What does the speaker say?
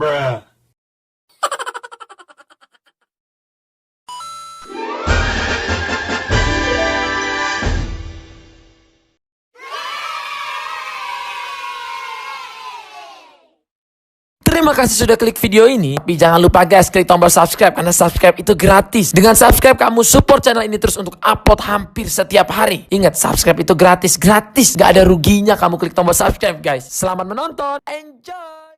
Bruh. Terima kasih sudah klik video ini. Tapi jangan lupa guys, klik tombol subscribe karena subscribe itu gratis. Dengan subscribe kamu support channel ini terus untuk upload hampir setiap hari. Ingat, subscribe itu gratis. Gak ada ruginya kamu klik tombol subscribe guys. Selamat menonton. Enjoy.